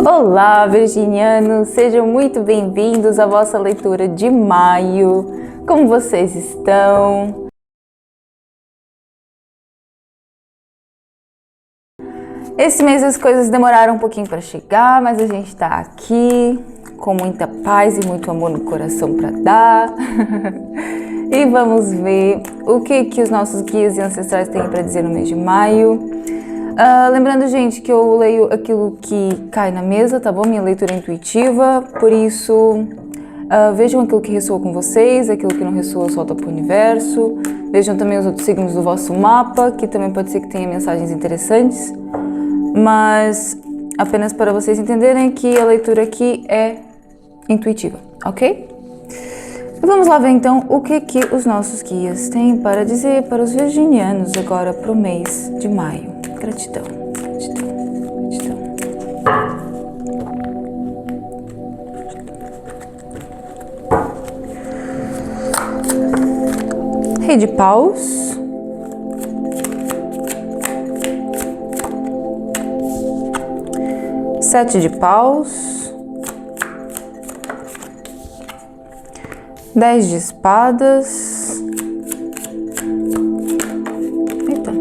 Olá, virginianos! Sejam muito bem-vindos à vossa leitura de maio. Como vocês estão? Esse mês as coisas demoraram um pouquinho para chegar, mas a gente está aqui com muita paz e muito amor no coração para dar. E vamos ver o que os nossos guias e ancestrais têm para dizer no mês de maio. Lembrando, gente, que eu leio aquilo que cai na mesa, tá bom? Minha leitura é intuitiva, por isso vejam aquilo que ressoa com vocês, aquilo que não ressoa solta pro universo. Vejam também os outros signos do vosso mapa, que também pode ser que tenha mensagens interessantes, mas apenas para vocês entenderem que a leitura aqui é intuitiva, ok? E vamos lá ver então o que os nossos guias têm para dizer para os virginianos agora para o mês de maio. Gratidão, gratidão, gratidão. Rei de paus. Sete de paus. 10 de espadas. Eita.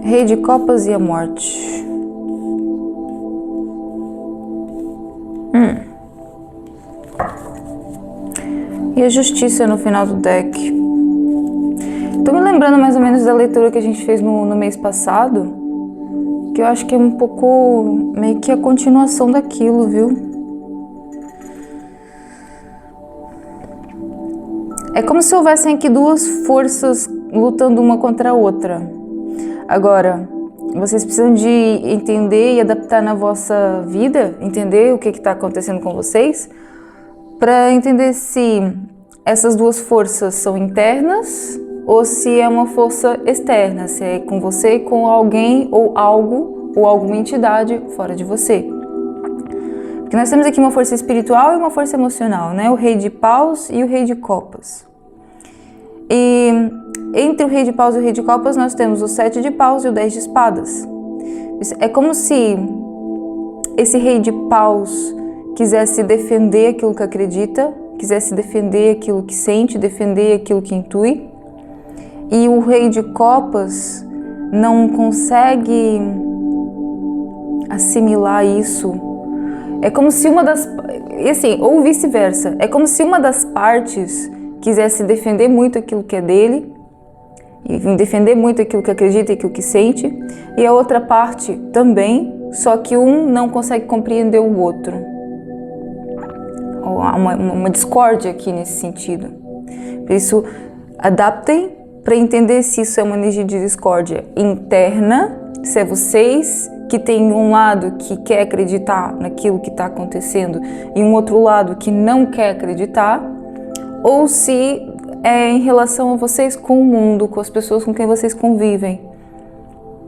Rei de copas e a morte. E a justiça no final do deck. Tô me lembrando mais ou menos da leitura que a gente fez no mês passado, que eu acho que é um pouco meio que a continuação daquilo, viu? É como se houvessem aqui duas forças lutando uma contra a outra. Agora, vocês precisam de entender e adaptar na vossa vida, entender o que está acontecendo com vocês, para entender se essas duas forças são internas ou se é uma força externa, se é com você e com alguém ou algo ou alguma entidade fora de você. Porque nós temos aqui uma força espiritual e uma força emocional, né? O rei de paus e o rei de copas. E entre o rei de paus e o rei de copas nós temos o 7 de paus e o 10 de espadas. É como se esse rei de paus quisesse defender aquilo que acredita, quisesse defender aquilo que sente, defender aquilo que intui. E o rei de copas não consegue assimilar isso. É como se uma das... E assim, ou vice-versa. É como se uma das partes quisesse defender muito aquilo que é dele, e defender muito aquilo que acredita e aquilo que sente, e a outra parte também, só que um não consegue compreender o outro. Ou há uma discórdia aqui nesse sentido. Por isso, adaptem para entender se isso é uma energia de discórdia interna, se é vocês que tem um lado que quer acreditar naquilo que está acontecendo e um outro lado que não quer acreditar, ou se é em relação a vocês com o mundo, com as pessoas com quem vocês convivem.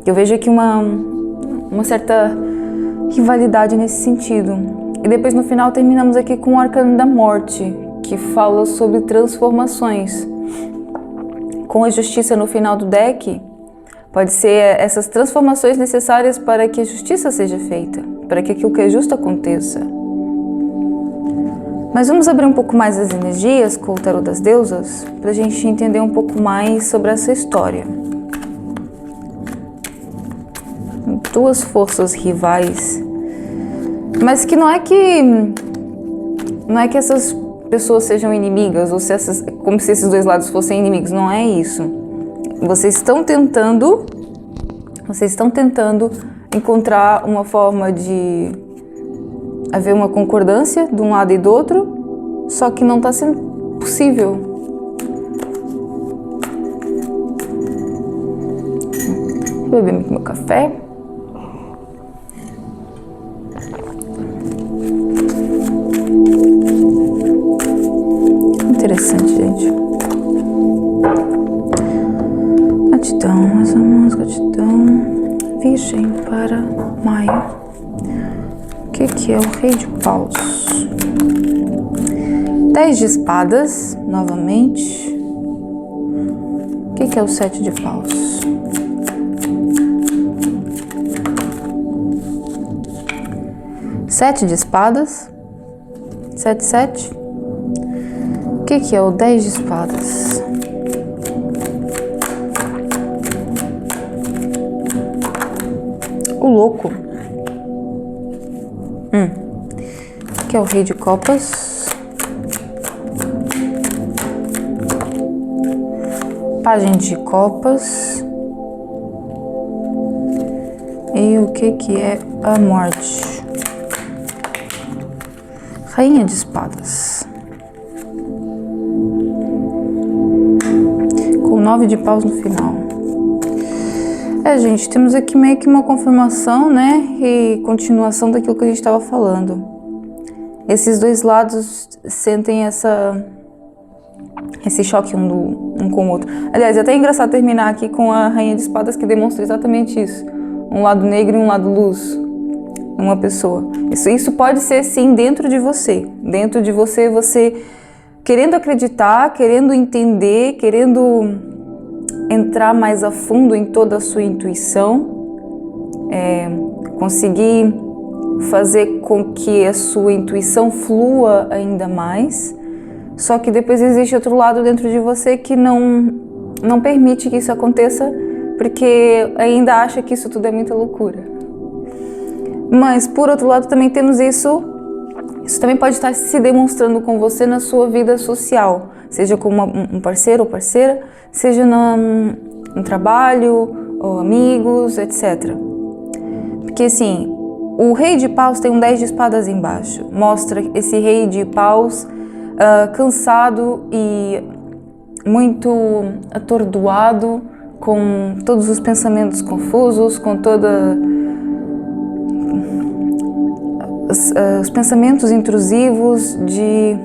Eu vejo aqui uma certa rivalidade nesse sentido. E depois no final terminamos aqui com o Arcano da Morte, que fala sobre transformações. Com a justiça no final do deck, pode ser essas transformações necessárias para que a justiça seja feita, para que aquilo que é justo aconteça. Mas vamos abrir um pouco mais as energias com o Tarô das Deusas, para a gente entender um pouco mais sobre essa história. Duas forças rivais, mas que não é que essas pessoas sejam inimigas, ou se como se esses dois lados fossem inimigos, não é isso. Vocês estão tentando encontrar uma forma de haver uma concordância de um lado e do outro, só que não está sendo possível. Vou beber meu café. Interessante, gente. Gratidão, meus amores, gratidão. Virgem para maio. O que é o rei de paus? 10 de espadas, novamente. O que é o 7 de paus? 7 de espadas. 7, 7. O que é o 10 de espadas? O louco. O que é o rei de copas? Pajem de copas. E o que é a morte? Rainha de espadas. Com 9 de paus no final. Gente, temos aqui meio que uma confirmação, né? E continuação daquilo que a gente estava falando. Esses dois lados sentem esse choque um com o outro. Aliás, é até engraçado terminar aqui com a Rainha de Espadas, que demonstra exatamente isso. Um lado negro e um lado luz. Uma pessoa. Isso pode ser, sim, dentro de você. Dentro de você, você querendo acreditar, querendo entender, querendo entrar mais a fundo em toda a sua intuição, conseguir fazer com que a sua intuição flua ainda mais, só que depois existe outro lado dentro de você que não permite que isso aconteça, porque ainda acha que isso tudo é muita loucura. Mas, por outro lado, também temos isso também pode estar se demonstrando com você na sua vida social, seja com um parceiro ou parceira, seja no trabalho, ou amigos, etc. Porque assim, o rei de paus tem um 10 de espadas embaixo, mostra esse rei de paus cansado e muito atordoado, com todos os pensamentos confusos, com os pensamentos intrusivos de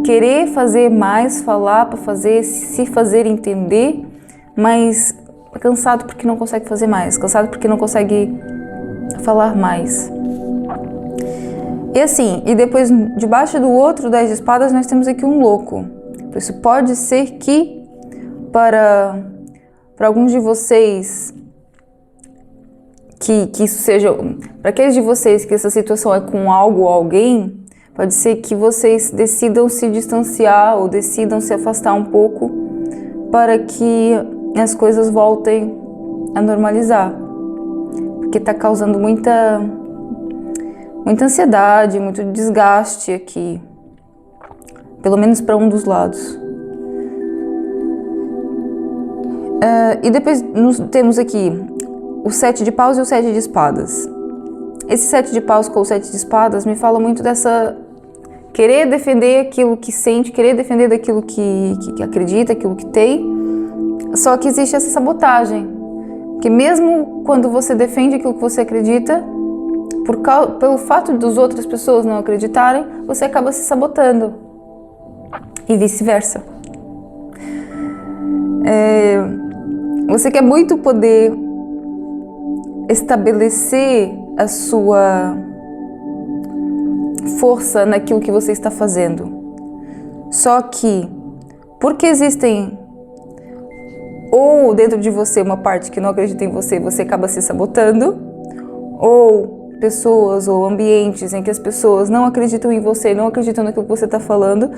querer fazer mais, falar para fazer, se fazer entender, mas cansado porque não consegue fazer mais, cansado porque não consegue falar mais. E assim, e depois debaixo do outro 10 de espadas nós temos aqui um louco. Por isso pode ser que para alguns de vocês que isso seja, para aqueles de vocês que essa situação é com algo ou alguém, pode ser que vocês decidam se distanciar ou decidam se afastar um pouco para que as coisas voltem a normalizar, porque está causando muita ansiedade, muito desgaste aqui, pelo menos para um dos lados. E depois temos aqui o 7 de paus e o 7 de espadas. Esse 7 de paus com o 7 de espadas me fala muito dessa querer defender aquilo que sente, querer defender daquilo que acredita, aquilo que tem, só que existe essa sabotagem, que mesmo quando você defende aquilo que você acredita, pelo fato das outras pessoas não acreditarem, você acaba se sabotando e vice-versa. Você quer muito poder estabelecer a sua força naquilo que você está fazendo. Só que, porque existem ou dentro de você uma parte que não acredita em você, você acaba se sabotando, ou pessoas ou ambientes em que as pessoas não acreditam em você, não acreditam naquilo que você está falando,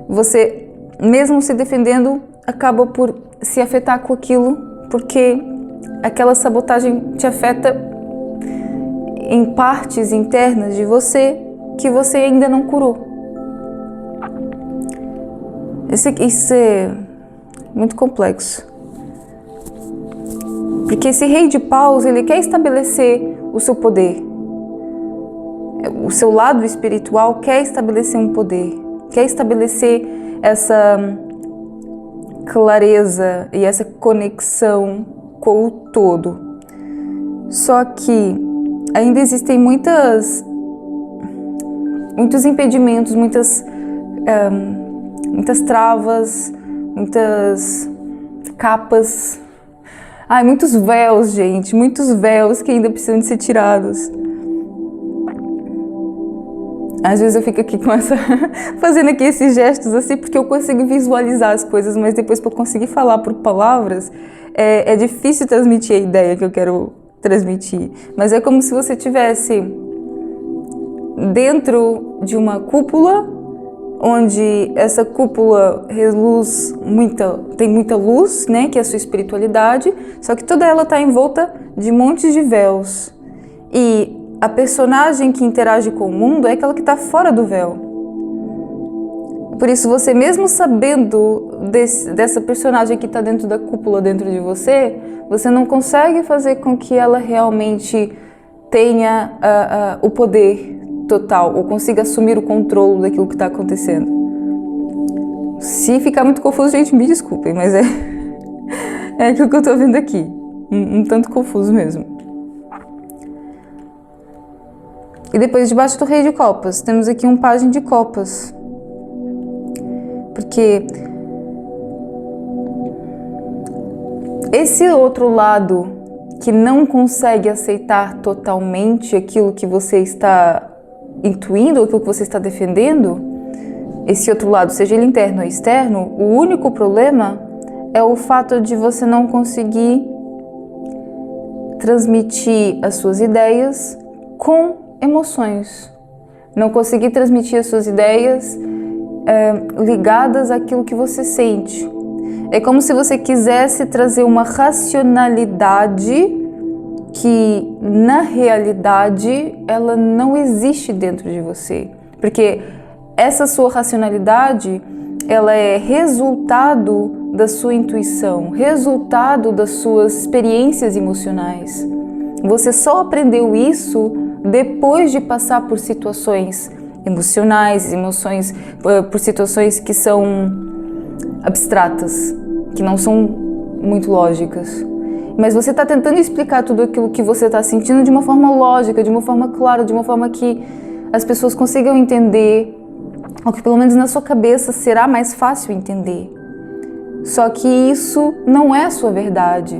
você, mesmo se defendendo, acaba por se afetar com aquilo, porque aquela sabotagem te afeta em partes internas de você que você ainda não curou. Isso é muito complexo. Porque esse rei de paus, ele quer estabelecer o seu poder. O seu lado espiritual quer estabelecer um poder, quer estabelecer essa clareza e essa conexão com o todo. Só que ainda existem muitos impedimentos, muitas travas, muitas capas. Muitos véus, gente, muitos véus que ainda precisam de ser tirados. Às vezes eu fico aqui fazendo aqui esses gestos assim, porque eu consigo visualizar as coisas, mas depois para eu conseguir falar por palavras, é difícil transmitir a ideia que eu quero transmitir. Mas é como se você tivesse dentro de uma cúpula, onde essa cúpula reluz tem muita luz, né, que é a sua espiritualidade, só que toda ela está envolta de montes de véus. E a personagem que interage com o mundo é aquela que está fora do véu. Por isso, você mesmo sabendo dessa personagem que está dentro da cúpula dentro de você, você não consegue fazer com que ela realmente tenha o poder total, ou consiga assumir o controle daquilo que está acontecendo. Se ficar muito confuso, gente, me desculpem, mas é aquilo que eu estou vendo aqui. Um tanto confuso mesmo. E depois, debaixo do Rei de Copas, temos aqui um Pajem de Copas. Porque esse outro lado que não consegue aceitar totalmente aquilo que você está intuindo, aquilo que você está defendendo, esse outro lado, seja ele interno ou externo, o único problema é o fato de você não conseguir transmitir as suas ideias com emoções. Não conseguir transmitir as suas ideias ligadas àquilo que você sente. É como se você quisesse trazer uma racionalidade que, na realidade, ela não existe dentro de você. Porque essa sua racionalidade, ela é resultado da sua intuição, resultado das suas experiências emocionais. Você só aprendeu isso depois de passar por situações emocionais, por situações que são abstratas, que não são muito lógicas. Mas você está tentando explicar tudo aquilo que você está sentindo de uma forma lógica, de uma forma clara, de uma forma que as pessoas consigam entender, ou que pelo menos na sua cabeça será mais fácil entender. Só que isso não é a sua verdade.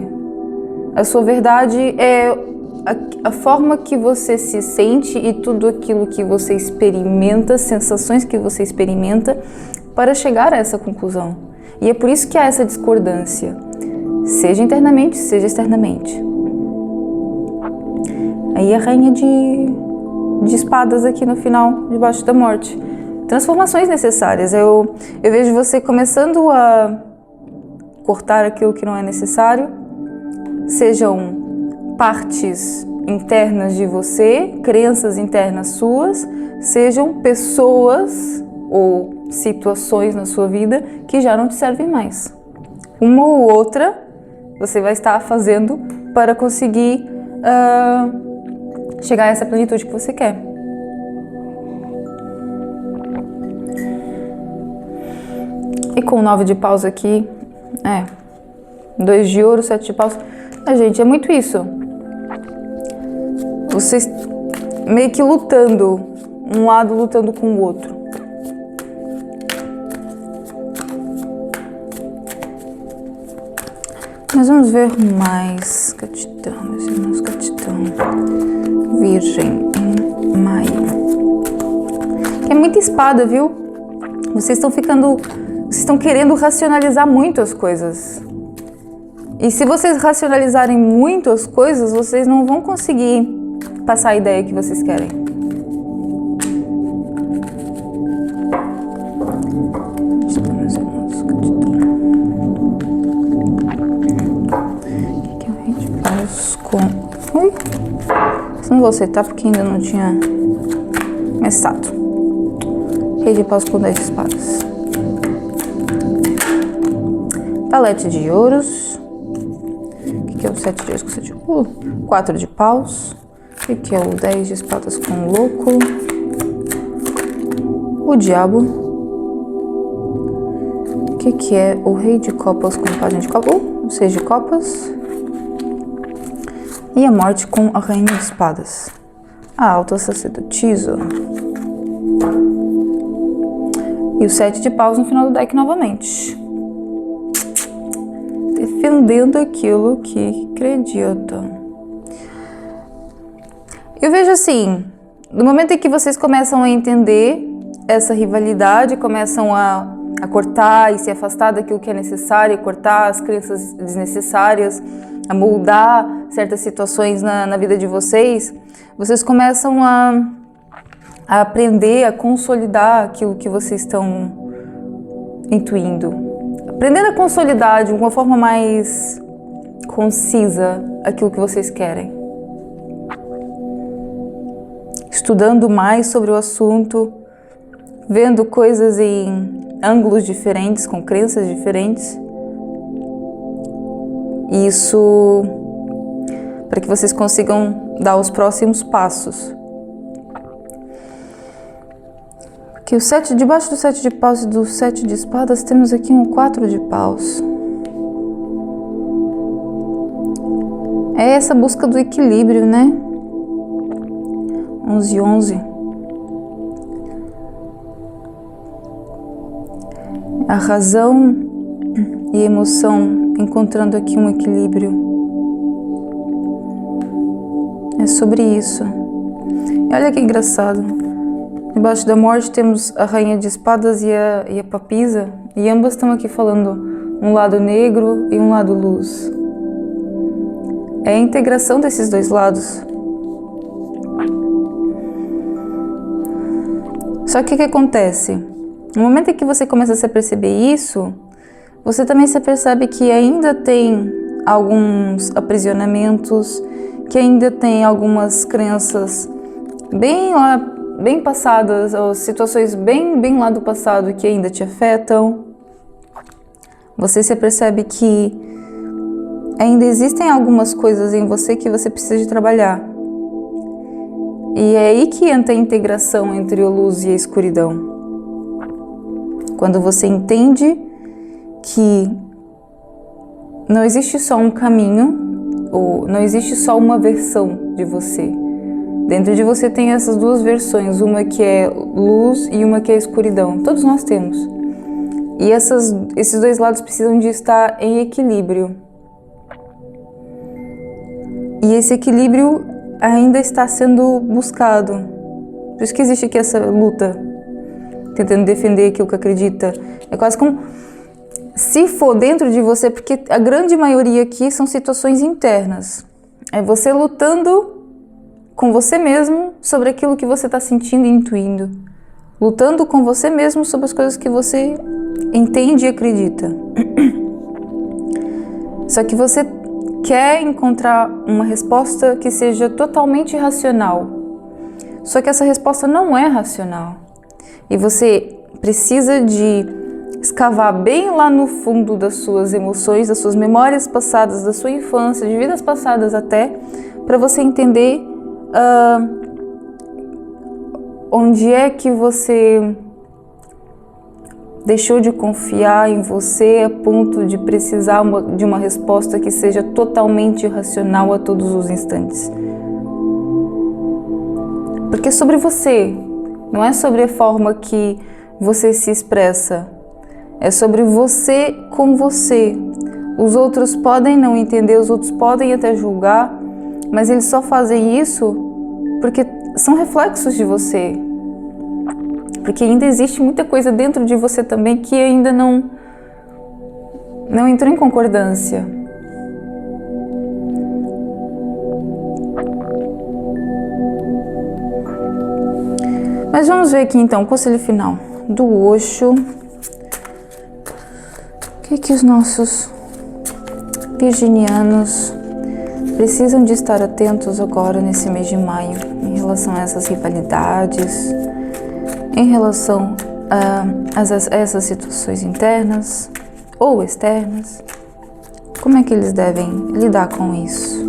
A sua verdade é a forma que você se sente e tudo aquilo que você experimenta, sensações que você experimenta, para chegar a essa conclusão. E é por isso que há essa discordância, seja internamente, seja externamente. Aí a rainha de espadas aqui no final, debaixo da morte. Transformações necessárias. Eu vejo você começando a cortar aquilo que não é necessário, sejam partes internas de você, crenças internas suas, sejam pessoas ou situações na sua vida que já não te servem mais. Uma ou outra você vai estar fazendo para conseguir chegar a essa plenitude que você quer. E com 9 de paus aqui, 2 de ouro, 7 de paus. Gente, é muito isso. Vocês meio que lutando, um lado lutando com o outro. Mas vamos ver mais. Catitão, meus irmãos, catitão. Virgem em maio. É muita espada, viu? Vocês estão querendo racionalizar muito as coisas. E se vocês racionalizarem muito as coisas, vocês não vão conseguir passar a ideia que vocês querem. O que é o Rei de Paus com... Ui! Isso não vou aceitar porque ainda não tinha começado. Rei de Paus com 10 de espadas. Valete de ouros. O que é o 7 de ouros com 7 de ouros? 4 de paus. O que é o 10 de espadas com o louco? O diabo. O que é o Rei de Copas com o Pajem de Copas? O 6 de copas. E a morte com a Rainha de Espadas. A alta sacerdotisa. E o 7 de paus no final do deck novamente. Defendendo aquilo que acredita. Eu vejo assim, no momento em que vocês começam a entender essa rivalidade, começam a cortar e se afastar daquilo que é necessário, cortar as crenças desnecessárias, a moldar certas situações na vida de vocês, vocês começam a a aprender a consolidar aquilo que vocês estão intuindo. Aprendendo a consolidar de uma forma mais concisa aquilo que vocês querem. Estudando mais sobre o assunto, vendo coisas em ângulos diferentes, com crenças diferentes. Isso para que vocês consigam dar os próximos passos. Porque debaixo do 7 de paus e do 7 de espadas, temos aqui um 4 de paus. É essa busca do equilíbrio, né? 11 e 11. A razão e a emoção encontrando aqui um equilíbrio. É sobre isso. E olha que engraçado. Debaixo da morte temos a rainha de espadas e a papisa. E ambas estão aqui falando um lado negro e um lado luz. É a integração desses dois lados. Só que o que acontece? No momento em que você começa a se perceber isso, você também se percebe que ainda tem alguns aprisionamentos, que ainda tem algumas crenças bem passadas, ou situações bem lá do passado que ainda te afetam. Você se percebe que ainda existem algumas coisas em você que você precisa de trabalhar. E é aí que entra a integração entre a luz e a escuridão. Quando você entende que não existe só um caminho, ou não existe só uma versão de você. Dentro de você tem essas duas versões, uma que é luz e uma que é escuridão. Todos nós temos. E esses dois lados precisam de estar em equilíbrio. E esse equilíbrio ainda está sendo buscado. Por isso que existe aqui essa luta, tentando defender aquilo que acredita. É quase como se for dentro de você, porque a grande maioria aqui são situações internas. É você lutando com você mesmo sobre aquilo que você está sentindo e intuindo. Lutando com você mesmo sobre as coisas que você entende e acredita. Só que você quer encontrar uma resposta que seja totalmente racional. Só que essa resposta não é racional. E você precisa de escavar bem lá no fundo das suas emoções, das suas memórias passadas, da sua infância, de vidas passadas até, para você entender onde é que você deixou de confiar em você a ponto de precisar de uma resposta que seja totalmente racional a todos os instantes. Porque é sobre você, não é sobre a forma que você se expressa. É sobre você com você. Os outros podem não entender, os outros podem até julgar, mas eles só fazem isso porque são reflexos de você. Porque ainda existe muita coisa dentro de você também que ainda não entrou em concordância. Mas vamos ver aqui então o conselho final do Osho. O que os nossos virginianos precisam de estar atentos agora nesse mês de maio em relação a essas rivalidades, em relação a essas situações internas ou externas? Como é que eles devem lidar com isso?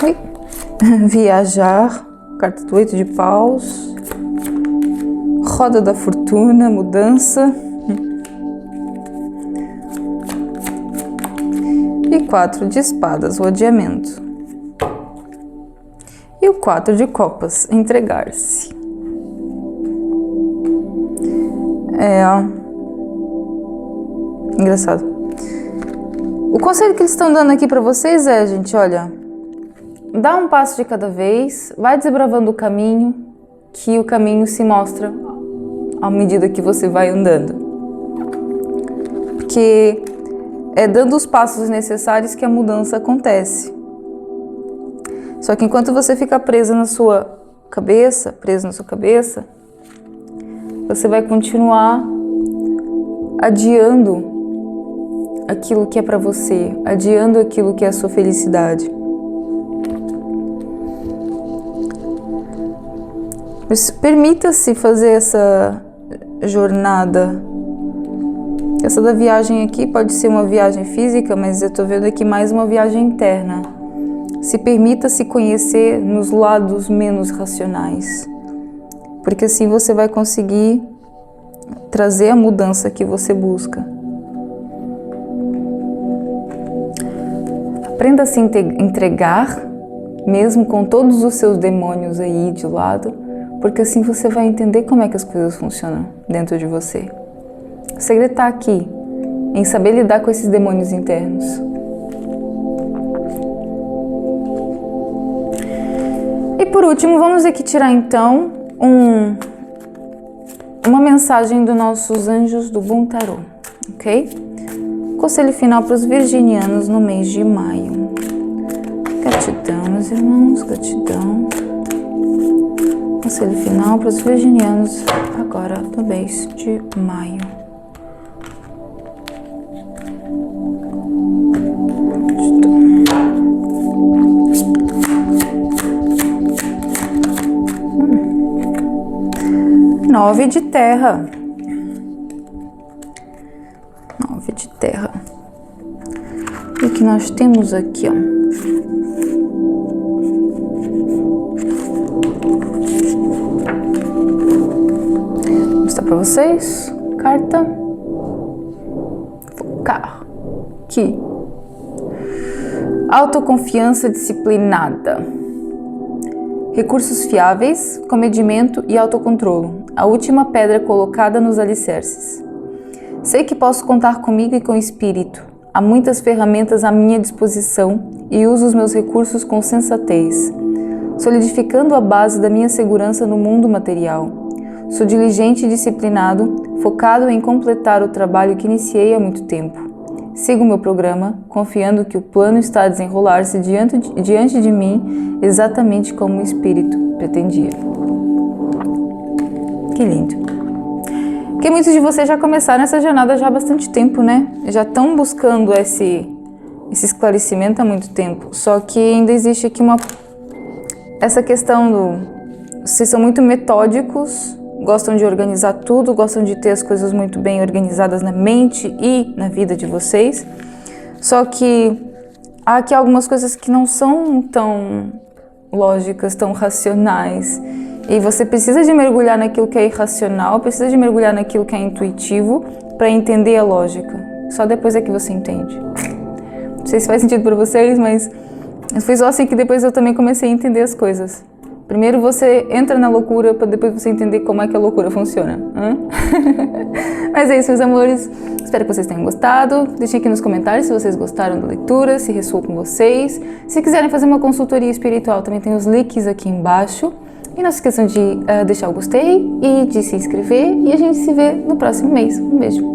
Oi. Viajar, carta do 8 de paus, roda da fortuna, mudança. E 4 de espadas, o adiamento. E o 4 de copas, entregar-se. Engraçado. O conselho que eles estão dando aqui para vocês é, gente, olha, dá um passo de cada vez, vai desbravando o caminho, que o caminho se mostra à medida que você vai andando. porque é dando os passos necessários que a mudança acontece. Só que enquanto você fica preso na sua cabeça, você vai continuar adiando aquilo que é para você, adiando aquilo que é a sua felicidade. Mas permita-se fazer essa jornada. Essa da viagem aqui pode ser uma viagem física, mas eu tô vendo aqui mais uma viagem interna. Se permita se conhecer nos lados menos racionais, porque assim você vai conseguir trazer a mudança que você busca. Aprenda a se entregar, mesmo com todos os seus demônios aí de lado, porque assim você vai entender como é que as coisas funcionam dentro de você. O segredo está aqui, em saber lidar com esses demônios internos. E por último, vamos aqui tirar então uma mensagem dos nossos anjos do Bom Tarô, ok? Conselho final para os virginianos no mês de maio. Gratidão, meus irmãos, gratidão. Conselho final para os virginianos agora do mês de maio. Nove de terra. Nove de terra. E o que nós temos aqui, ó? Vou mostrar para vocês. Carta. Focar. Aqui. Autoconfiança disciplinada. Recursos fiáveis, comedimento e autocontrolo. A última pedra colocada nos alicerces. Sei que posso contar comigo e com o espírito. Há muitas ferramentas à minha disposição e uso os meus recursos com sensatez, solidificando a base da minha segurança no mundo material. Sou diligente e disciplinado, focado em completar o trabalho que iniciei há muito tempo. Sigo meu programa, confiando que o plano está a desenrolar-se diante de mim, exatamente como o espírito pretendia. Que lindo. Porque muitos de vocês já começaram essa jornada já há bastante tempo, né? Já estão buscando esse esclarecimento há muito tempo. Só que ainda existe aqui essa questão vocês são muito metódicos, gostam de organizar tudo, gostam de ter as coisas muito bem organizadas na mente e na vida de vocês. Só que há aqui algumas coisas que não são tão lógicas, tão racionais. E você precisa de mergulhar naquilo que é irracional, precisa de mergulhar naquilo que é intuitivo para entender a lógica. Só depois é que você entende. Não sei se faz sentido para vocês, mas foi só assim que depois eu também comecei a entender as coisas. Primeiro você entra na loucura para depois você entender como é que a loucura funciona. Mas é isso, meus amores. Espero que vocês tenham gostado. Deixem aqui nos comentários se vocês gostaram da leitura, se ressoou com vocês. Se quiserem fazer uma consultoria espiritual, também tem os links aqui embaixo. E não se esqueçam de deixar o gostei e de se inscrever. E a gente se vê no próximo mês. Um beijo.